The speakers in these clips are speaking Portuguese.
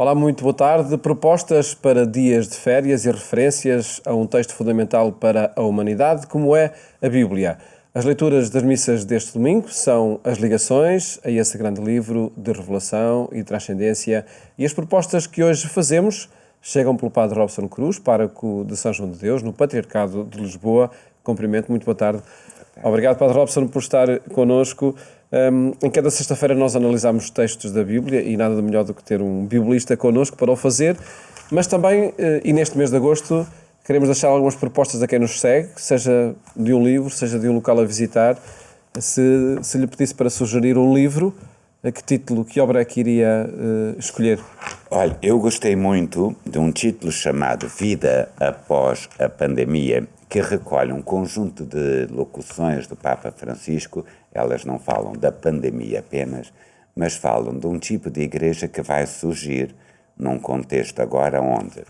Olá, muito boa tarde. Propostas para dias de férias e referências a um texto fundamental para a humanidade, como é a Bíblia. As leituras das missas deste domingo são as ligações a esse grande livro de revelação e transcendência, e as propostas que hoje fazemos chegam pelo Padre Robson Cruz, pároco de São João de Deus, no Patriarcado de Lisboa. Cumprimento, muito boa tarde. Obrigado, Padre Robson, por estar connosco. Em cada sexta-feira nós analisamos textos da Bíblia e nada de melhor do que ter um biblista connosco para o fazer, mas também, e neste mês de agosto, queremos deixar algumas propostas a quem nos segue, seja de um livro, seja de um local a visitar. Se lhe pedisse para sugerir um livro, a que título, que obra é que iria escolher? Olha, eu gostei muito de um título chamado Vida após a Pandemia, que recolhe um conjunto de locuções do Papa Francisco. Elas não falam da pandemia apenas, mas falam de um tipo de igreja que vai surgir num contexto agora onde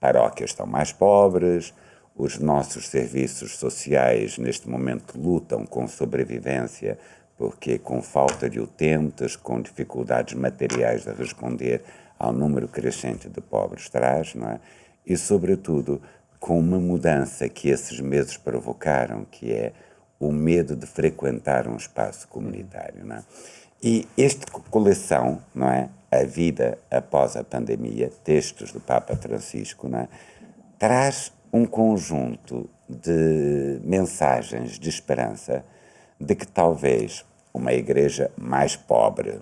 paróquias estão mais pobres, os nossos serviços sociais neste momento lutam com sobrevivência, porque com falta de utentes, com dificuldades materiais de responder ao número crescente de pobres traz, não é? E, sobretudo, com uma mudança que esses meses provocaram, que é o medo de frequentar um espaço comunitário, não é? E esta coleção, não é? A Vida após a Pandemia, textos do Papa Francisco, não é? Traz um conjunto de mensagens de esperança de que talvez uma igreja mais pobre,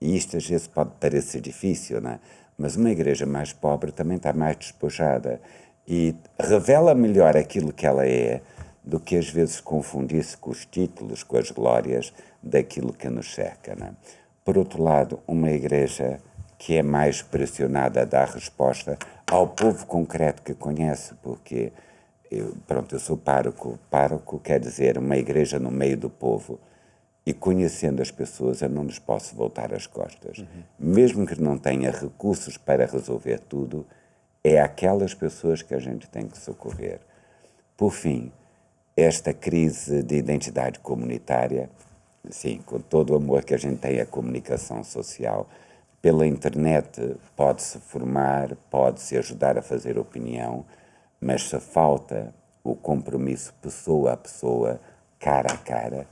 e isto às vezes pode parecer difícil, não é? Mas uma igreja mais pobre também está mais despojada e revela melhor aquilo que ela é do que às vezes confundir-se com os títulos, com as glórias daquilo que nos cerca, não é? Por outro lado, uma igreja que é mais pressionada a dar resposta ao povo concreto que conhece, porque eu sou pároco. Pároco quer dizer uma igreja no meio do povo, e conhecendo as pessoas eu não lhes posso voltar as costas. Mesmo que não tenha recursos para resolver tudo, é aquelas pessoas que a gente tem que socorrer. Por fim, esta crise de identidade comunitária, sim, com todo o amor que a gente tem à comunicação social, pela internet pode-se formar, pode-se ajudar a fazer opinião, mas se falta o compromisso pessoa a pessoa, cara a cara,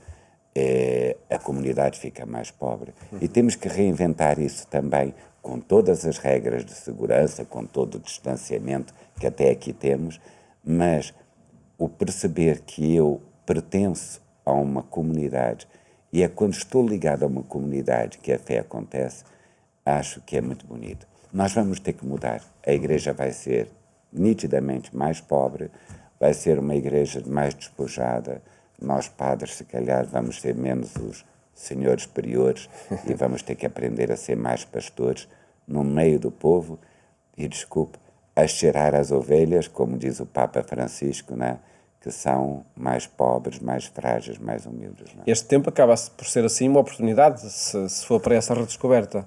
a comunidade fica mais pobre. E temos que reinventar isso também, com todas as regras de segurança, com todo o distanciamento que até aqui temos, mas o perceber que eu pertenço a uma comunidade, e é quando estou ligado a uma comunidade que a fé acontece, acho que é muito bonito. Nós vamos ter que mudar. A igreja vai ser nitidamente mais pobre, vai ser uma igreja mais despojada. Nós, padres, se calhar, vamos ser menos os senhores priores e vamos ter que aprender a ser mais pastores no meio do povo e, desculpe, a cheirar as ovelhas, como diz o Papa Francisco, né? Que são mais pobres, mais frágeis, mais humildes. Né? Este tempo acaba por ser assim uma oportunidade, se for para essa redescoberta.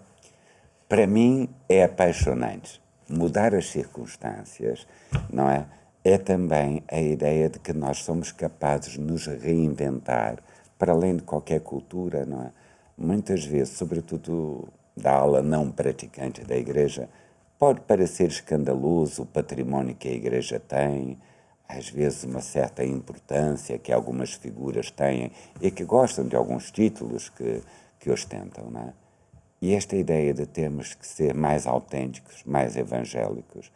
Para mim é apaixonante. Mudar as circunstâncias, não é? É também a ideia de que nós somos capazes de nos reinventar para além de qualquer cultura, não é? Muitas vezes, sobretudo da ala não praticante da Igreja, pode parecer escandaloso o património que a Igreja tem, às vezes uma certa importância que algumas figuras têm e que gostam de alguns títulos que ostentam, não é? E esta ideia de termos que ser mais autênticos, mais evangélicos,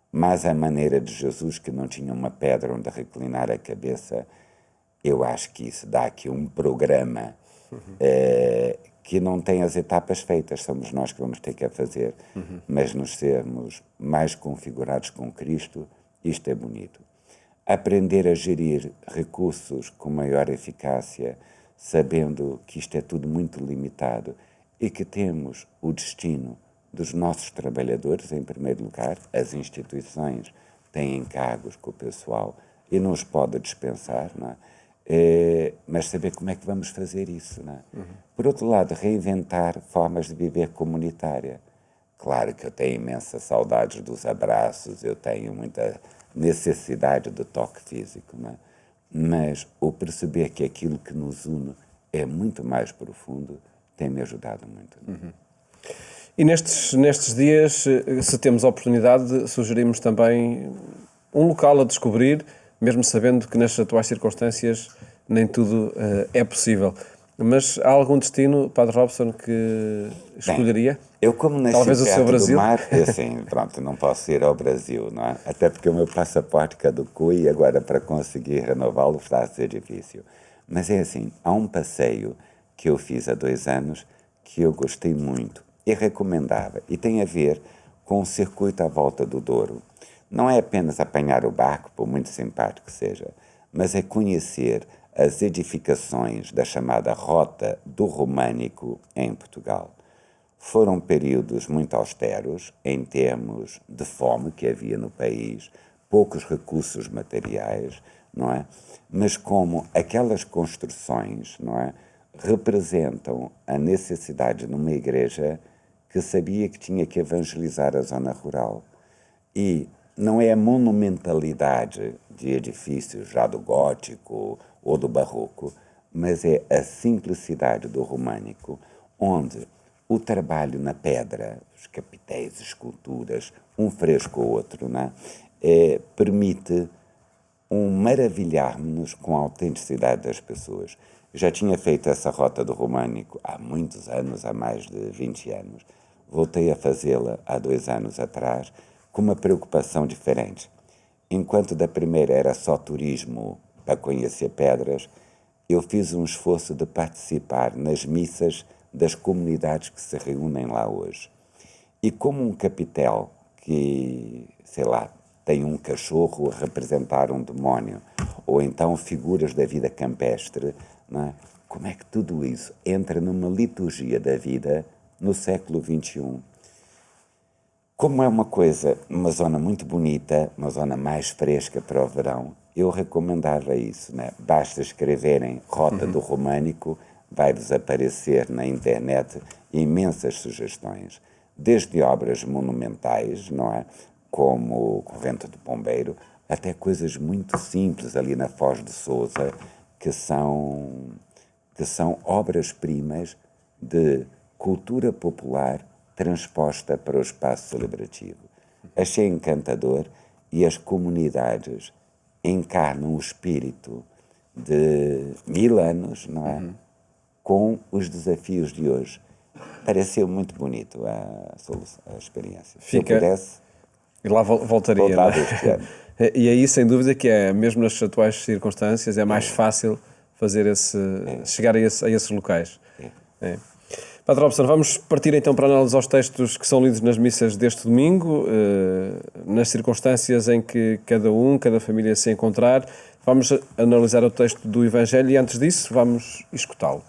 mais à maneira de Jesus, que não tinha uma pedra onde reclinar a cabeça, eu acho que isso dá aqui um programa que não tem as etapas feitas, somos nós que vamos ter que a fazer, mas nos sermos mais configurados com Cristo, isto é bonito. Aprender a gerir recursos com maior eficácia, sabendo que isto é tudo muito limitado e que temos o destino dos nossos trabalhadores, em primeiro lugar. As instituições têm encargos com o pessoal e não os pode dispensar, não é? Mas saber como é que vamos fazer isso, não é? Por outro lado, reinventar formas de viver comunitária. Claro que eu tenho imensas saudades dos abraços, eu tenho muita necessidade do toque físico, não é? Mas o perceber que aquilo que nos une é muito mais profundo tem-me ajudado muito. E nestes dias, se temos oportunidade, sugerimos também um local a descobrir, mesmo sabendo que nestas atuais circunstâncias nem tudo é possível. Mas há algum destino, Padre Robson, que escolheria? Bem, eu como nasci Talvez o seu perto do Brasil? mar, assim, pronto, não posso ir ao Brasil, não é? Até porque o meu passaporte caducou e agora para conseguir renová-lo está a ser difícil. Mas é assim, há um passeio que eu fiz há 2 anos que eu gostei muito e recomendava, e tem a ver com o circuito à volta do Douro. Não é apenas apanhar o barco, por muito simpático que seja, mas é conhecer as edificações da chamada Rota do Românico em Portugal. Foram períodos muito austeros em termos de fome que havia no país, poucos recursos materiais, não é? Mas como aquelas construções, não é, representam a necessidade numa igreja que sabia que tinha que evangelizar a zona rural. E não é a monumentalidade de edifícios já do gótico ou do barroco, mas é a simplicidade do românico, onde o trabalho na pedra, os capitéis, esculturas, um fresco ou outro, não é? Permite maravilhar-nos com a autenticidade das pessoas. Eu já tinha feito essa rota do românico há muitos anos, há mais de 20 anos. Voltei a fazê-la há 2 anos atrás, com uma preocupação diferente. Enquanto da primeira era só turismo para conhecer pedras, eu fiz um esforço de participar nas missas das comunidades que se reúnem lá hoje. E como um capitel que, sei lá, tem um cachorro a representar um demónio, ou então figuras da vida campestre, não é? Como é que tudo isso entra numa liturgia da vida no século XXI? Como é uma zona muito bonita, uma zona mais fresca para o verão, eu recomendava isso, né? Basta escreverem Rota do Românico, vai-vos aparecer na internet imensas sugestões, desde obras monumentais, não é? Como o Convento do Pombeiro, até coisas muito simples ali na Foz de Sousa, que são obras-primas de cultura popular transposta para o espaço celebrativo. Achei encantador e as comunidades encarnam o espírito de 1000 anos, não é? Com os desafios de hoje. Pareceu muito bonito a experiência. Se eu pudesse, E lá voltaria, voltava não este ano. é? E aí, sem dúvida, que é, mesmo nas atuais circunstâncias, é mais fácil fazer chegar a esses locais. É. Padre Robson, vamos partir então para a análise aos textos que são lidos nas missas deste domingo, nas circunstâncias em que cada família se encontrar. Vamos analisar o texto do Evangelho e, antes disso, vamos escutá-lo.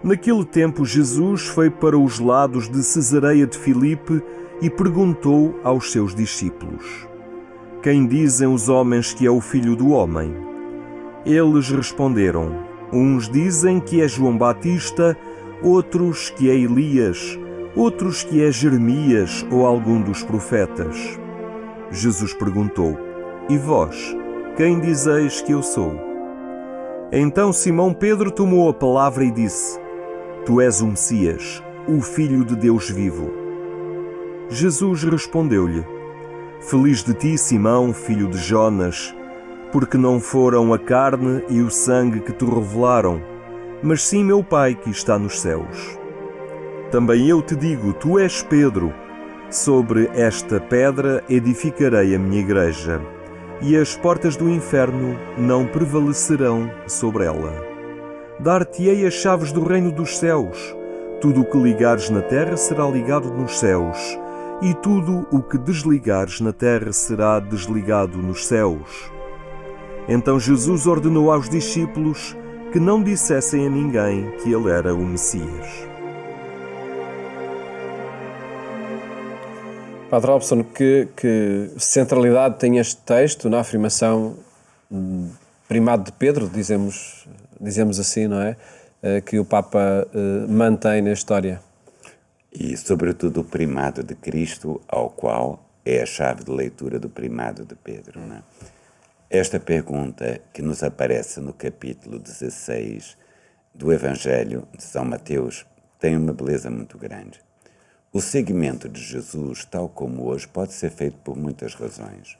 Naquele tempo, Jesus foi para os lados de Cesareia de Filipe e perguntou aos seus discípulos: Quem dizem os homens que é o Filho do Homem? Eles responderam: Uns dizem que é João Batista, outros que é Elias, outros que é Jeremias ou algum dos profetas. Jesus perguntou: E vós, quem dizeis que eu sou? Então Simão Pedro tomou a palavra e disse: Tu és o Messias, o Filho de Deus vivo. Jesus respondeu-lhe: Feliz de ti, Simão, filho de Jonas, porque não foram a carne e o sangue que te revelaram, mas sim meu Pai que está nos céus. Também eu te digo, tu és Pedro, sobre esta pedra edificarei a minha igreja, e as portas do inferno não prevalecerão sobre ela. Dar-te-ei as chaves do reino dos céus. Tudo o que ligares na terra será ligado nos céus, e tudo o que desligares na terra será desligado nos céus. Então Jesus ordenou aos discípulos que não dissessem a ninguém que ele era o Messias. Padre Robson, que centralidade tem este texto na afirmação primado de Pedro, dizemos assim, não é? Que o Papa mantém na história. E, sobretudo, o primado de Cristo, ao qual é a chave de leitura do primado de Pedro, não é? Esta pergunta que nos aparece no capítulo 16 do Evangelho de São Mateus tem uma beleza muito grande. O seguimento de Jesus, tal como hoje, pode ser feito por muitas razões.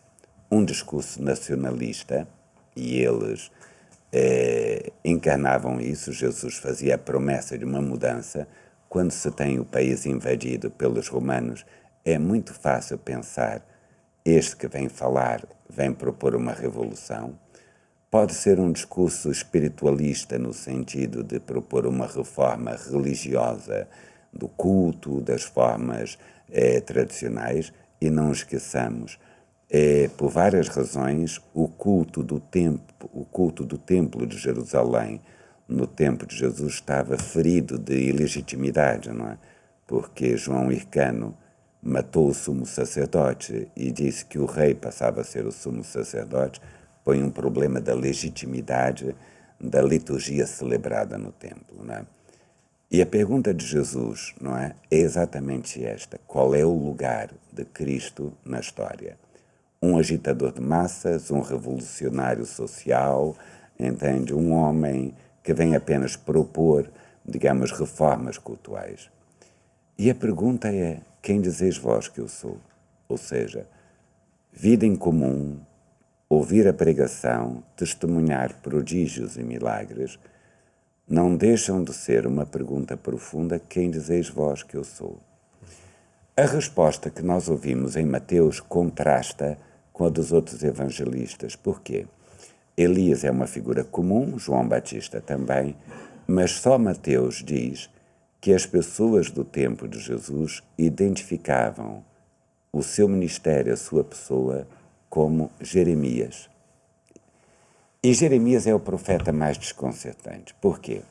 Um discurso nacionalista, e eles encarnavam isso. Jesus fazia a promessa de uma mudança. Quando se tem o país invadido pelos romanos, é muito fácil pensar: este que vem falar vem propor uma revolução. Pode ser um discurso espiritualista, no sentido de propor uma reforma religiosa do culto, das formas tradicionais, e não esqueçamos, por várias razões, o culto do templo de Jerusalém no tempo de Jesus estava ferido de ilegitimidade, não é? Porque João Hircano matou o sumo sacerdote e disse que o rei passava a ser o sumo sacerdote. Põe um problema da legitimidade da liturgia celebrada no templo, não é? E a pergunta de Jesus, não é exatamente esta: qual é o lugar de Cristo na história? Um agitador de massas, um revolucionário social, entende? Um homem que vem apenas propor, digamos, reformas cultuais. E a pergunta é: quem dizeis vós que eu sou? Ou seja, vida em comum, ouvir a pregação, testemunhar prodígios e milagres, não deixam de ser uma pergunta profunda: quem dizeis vós que eu sou? A resposta que nós ouvimos em Mateus contrasta com a dos outros evangelistas. Por quê? Elias é uma figura comum, João Batista também, mas só Mateus diz que as pessoas do tempo de Jesus identificavam o seu ministério, a sua pessoa, como Jeremias. E Jeremias é o profeta mais desconcertante. Por quê?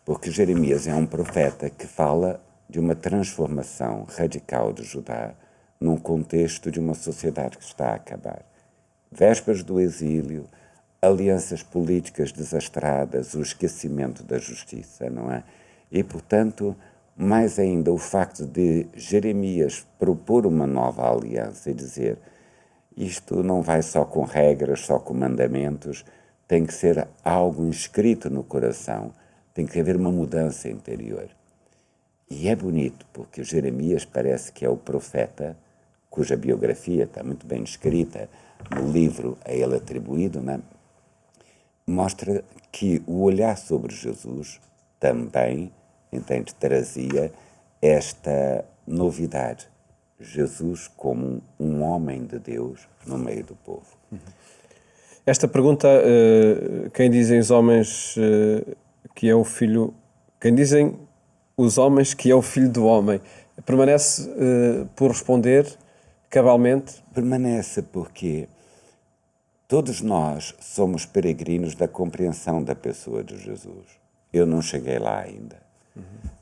Porque Jeremias é um profeta que fala de uma transformação radical de Judá num contexto de uma sociedade que está a acabar. Vésperas do exílio, alianças políticas desastradas, o esquecimento da justiça, não é? E, portanto, mais ainda o facto de Jeremias propor uma nova aliança e dizer: isto não vai só com regras, só com mandamentos, tem que ser algo inscrito no coração, tem que haver uma mudança interior. E é bonito, porque Jeremias parece que é o profeta cuja biografia está muito bem escrita no livro a ele atribuído, né? Mostra que o olhar sobre Jesus também, entende, trazia esta novidade. Jesus como um homem de Deus no meio do povo. Esta pergunta, quem dizem os homens que é o filho... Quem dizem os homens que é o filho do homem, permanece por responder cabalmente? Permanece porque todos nós somos peregrinos da compreensão da pessoa de Jesus. Eu não cheguei lá ainda.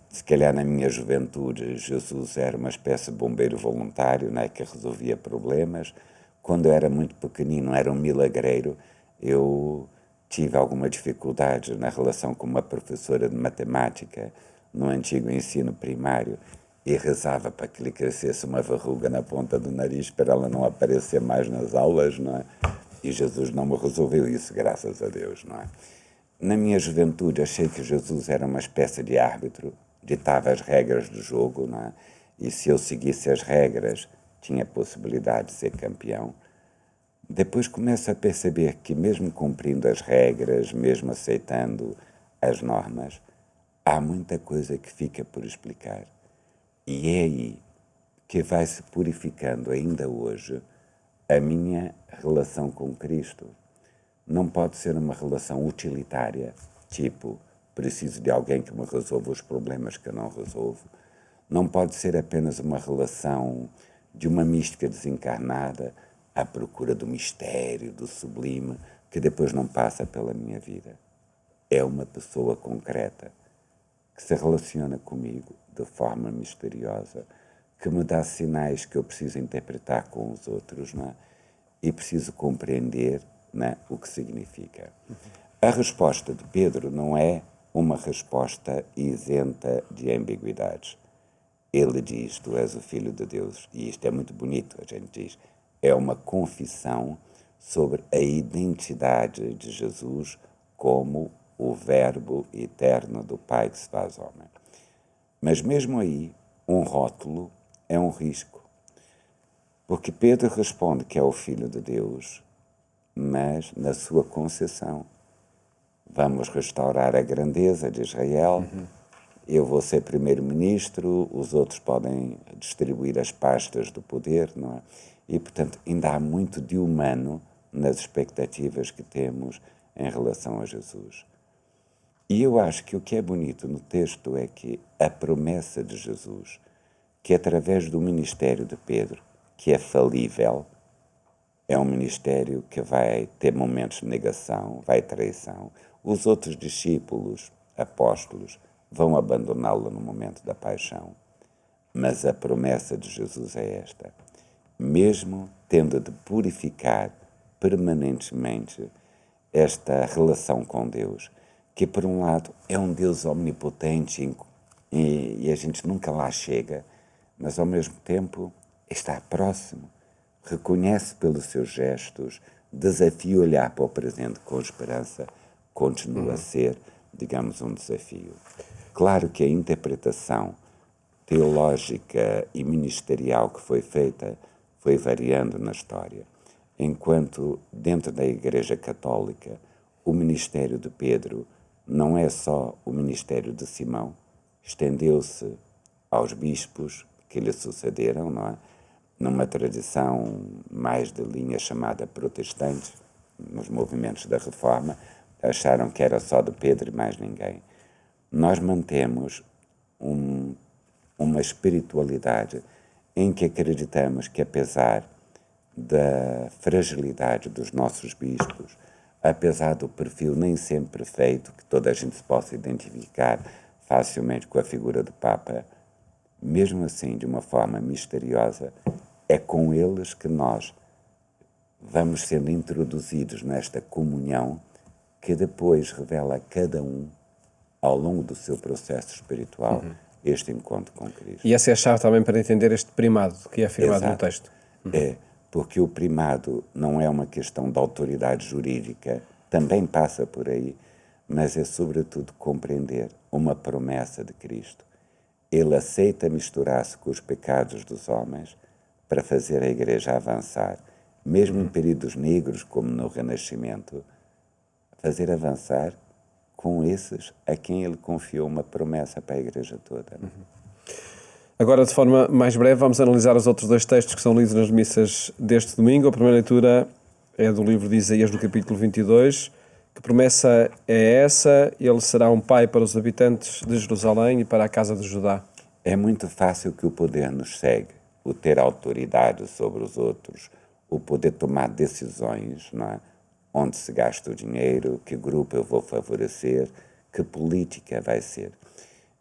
Se calhar na minha juventude Jesus era uma espécie de bombeiro voluntário, né, que resolvia problemas. Quando eu era muito pequenino, era um milagreiro. Eu tive alguma dificuldade na relação com uma professora de matemática no antigo ensino primário e rezava para que lhe crescesse uma verruga na ponta do nariz para ela não aparecer mais nas aulas, não é? E Jesus não me resolveu isso, graças a Deus, não é? Na minha juventude achei que Jesus era uma espécie de árbitro, ditava as regras do jogo, não é? E se eu seguisse as regras, tinha possibilidade de ser campeão. Depois começo a perceber que mesmo cumprindo as regras, mesmo aceitando as normas, há muita coisa que fica por explicar. E é aí que vai se purificando ainda hoje a minha relação com Cristo. Não pode ser uma relação utilitária, tipo, preciso de alguém que me resolva os problemas que eu não resolvo. Não pode ser apenas uma relação de uma mística desencarnada à procura do mistério, do sublime, que depois não passa pela minha vida. É uma pessoa concreta que se relaciona comigo de forma misteriosa, que me dá sinais que eu preciso interpretar com os outros, não é? E preciso compreender, não é, o que significa. A resposta de Pedro não é uma resposta isenta de ambiguidades. Ele diz: tu és o Filho de Deus, e isto é muito bonito, a gente diz, é uma confissão sobre a identidade de Jesus como o Verbo eterno do Pai que se faz homem. Mas mesmo aí, um rótulo é um risco. Porque Pedro responde que é o Filho de Deus, mas na sua concepção. Vamos restaurar a grandeza de Israel, eu vou ser primeiro-ministro, os outros podem distribuir as pastas do poder, não é? E, portanto, ainda há muito de humano nas expectativas que temos em relação a Jesus. E eu acho que o que é bonito no texto é que a promessa de Jesus, que através do ministério de Pedro, que é falível, é um ministério que vai ter momentos de negação, vai traição. Os outros discípulos, apóstolos, vão abandoná-lo no momento da paixão. Mas a promessa de Jesus é esta: mesmo tendo de purificar permanentemente esta relação com Deus, que por um lado é um Deus omnipotente e a gente nunca lá chega, mas ao mesmo tempo está próximo, reconhece pelos seus gestos, desafia olhar para o presente com esperança, continua a ser, digamos, um desafio. Claro que a interpretação teológica e ministerial que foi feita foi variando na história. Enquanto dentro da Igreja Católica o ministério de Pedro não é só o ministério de Simão, estendeu-se aos bispos que lhe sucederam, não é? Numa tradição mais de linha chamada protestante, nos movimentos da Reforma, acharam que era só de Pedro e mais ninguém. Nós mantemos uma espiritualidade em que acreditamos que, apesar da fragilidade dos nossos bispos, apesar do perfil nem sempre perfeito, que toda a gente se possa identificar facilmente com a figura do Papa, mesmo assim, de uma forma misteriosa, é com eles que nós vamos sendo introduzidos nesta comunhão que depois revela a cada um, ao longo do seu processo espiritual, este encontro com Cristo. E essa é a chave também para entender este primado que é afirmado no Exato. texto. É, porque o primado não é uma questão de autoridade jurídica, também passa por aí, mas é sobretudo compreender uma promessa de Cristo. Ele aceita misturar-se com os pecados dos homens para fazer a Igreja avançar, mesmo em períodos negros, como no Renascimento, fazer avançar com esses a quem ele confiou uma promessa para a Igreja toda. Agora, de forma mais breve, vamos analisar os outros dois textos que são lidos nas missas deste domingo. A primeira leitura é do livro de Isaías, do capítulo 22. Que promessa é essa? Ele será um pai para os habitantes de Jerusalém e para a casa de Judá. É muito fácil que o poder nos segue, o ter autoridade sobre os outros, o poder tomar decisões, não é? Onde se gasta o dinheiro, que grupo eu vou favorecer, que política vai ser.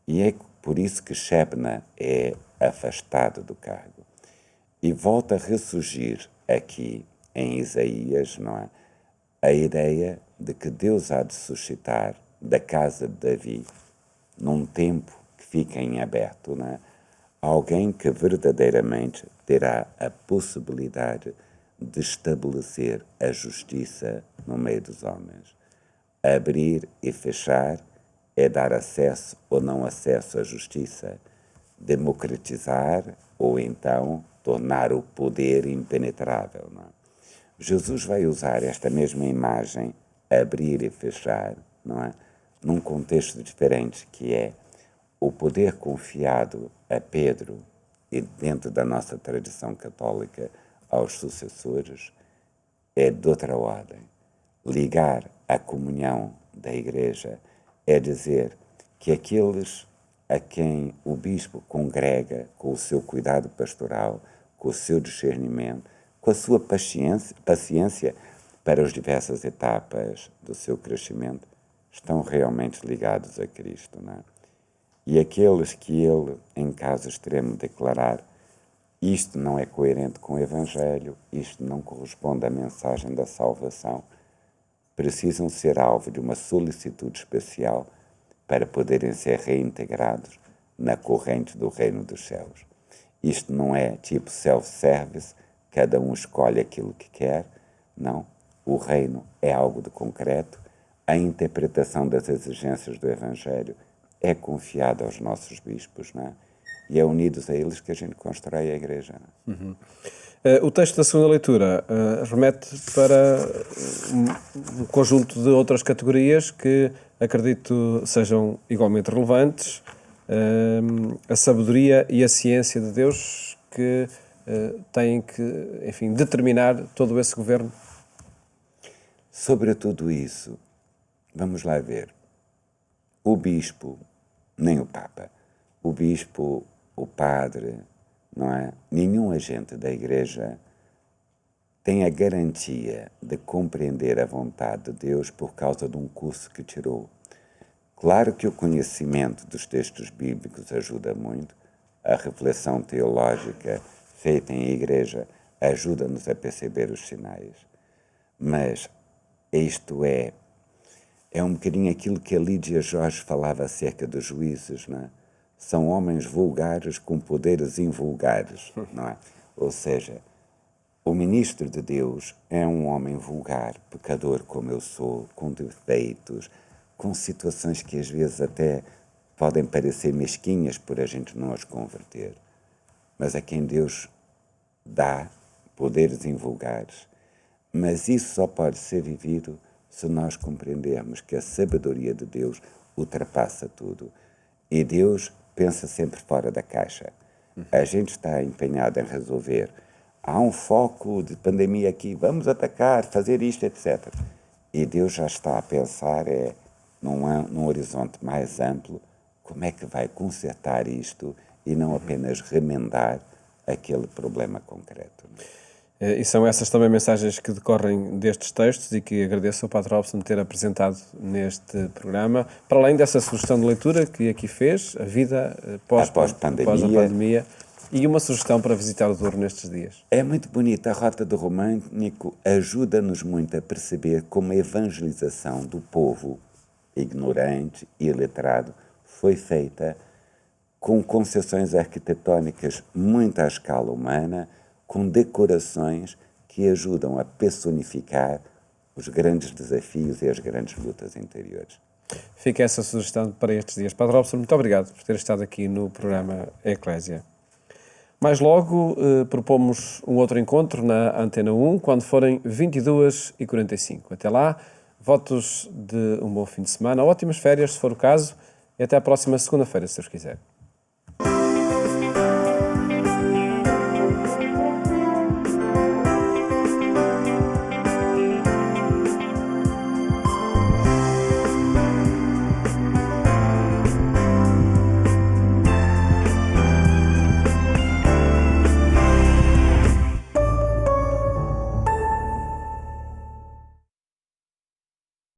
E é por isso que Shebna é afastado do cargo. E volta a ressurgir aqui em Isaías, não é? A ideia de que Deus há de suscitar da casa de Davi, num tempo que fica em aberto, não é? Alguém que verdadeiramente terá a possibilidade de estabelecer a justiça no meio dos homens. Abrir e fechar é dar acesso ou não acesso à justiça, democratizar ou então tornar o poder impenetrável. Não é? Jesus vai usar esta mesma imagem, abrir e fechar, não é? Num contexto diferente, que é o poder confiado a Pedro e dentro da nossa tradição católica aos sucessores é de outra ordem. Ligar a comunhão da Igreja é dizer que aqueles a quem o bispo congrega com o seu cuidado pastoral, com o seu discernimento, com a sua paciência para as diversas etapas do seu crescimento, estão realmente ligados a Cristo, não é? E aqueles que ele, em caso extremo, declarar isto não é coerente com o Evangelho, isto não corresponde à mensagem da salvação, precisam ser alvo de uma solicitude especial para poderem ser reintegrados na corrente do reino dos céus. Isto não é tipo self-service, cada um escolhe aquilo que quer, não. O reino é algo de concreto, a interpretação das exigências do Evangelho é confiada aos nossos bispos, não é? E é unidos a eles que a gente constrói a Igreja. Não é? O texto da segunda leitura remete para um conjunto de outras categorias que acredito sejam igualmente relevantes. A sabedoria e a ciência de Deus que têm que, enfim, determinar todo esse governo. Sobre tudo isso, vamos lá ver. O bispo, nem o Papa, o bispo, o padre, não é? Nenhum agente da Igreja tem a garantia de compreender a vontade de Deus por causa de um curso que tirou. Claro que o conhecimento dos textos bíblicos ajuda muito, a reflexão teológica feita em Igreja ajuda-nos a perceber os sinais, mas isto é um bocadinho aquilo que a Lídia Jorge falava acerca dos juízes, não é? São homens vulgares com poderes invulgares, não é? Ou seja, o ministro de Deus é um homem vulgar, pecador como eu sou, com defeitos, com situações que às vezes até podem parecer mesquinhas por a gente não as converter. Mas a quem Deus dá poderes invulgares. Mas isso só pode ser vivido se nós compreendermos que a sabedoria de Deus ultrapassa tudo. E Deus pensa sempre fora da caixa. A gente está empenhado em resolver. Há um foco de pandemia aqui, vamos atacar, fazer isto, etc. E Deus já está a pensar num horizonte mais amplo, como é que vai consertar isto e não apenas remendar aquele problema concreto. E são essas também mensagens que decorrem destes textos e que agradeço ao Padre Robson ter apresentado neste programa. Para além dessa sugestão de leitura que aqui fez, a vida após a pandemia, e uma sugestão para visitar o Douro nestes dias. É muito bonita. A Rota do Românico ajuda-nos muito a perceber como a evangelização do povo ignorante e iletrado foi feita com concessões arquitetónicas muito à escala humana, com decorações que ajudam a personificar os grandes desafios e as grandes lutas interiores. Fica essa sugestão para estes dias. Padre Robson, muito obrigado por ter estado aqui no programa Eclésia. Mais logo, propomos um outro encontro na Antena 1, quando forem 22h45. Até lá, votos de um bom fim de semana, ótimas férias, se for o caso, e até à próxima segunda-feira, se Deus quiser.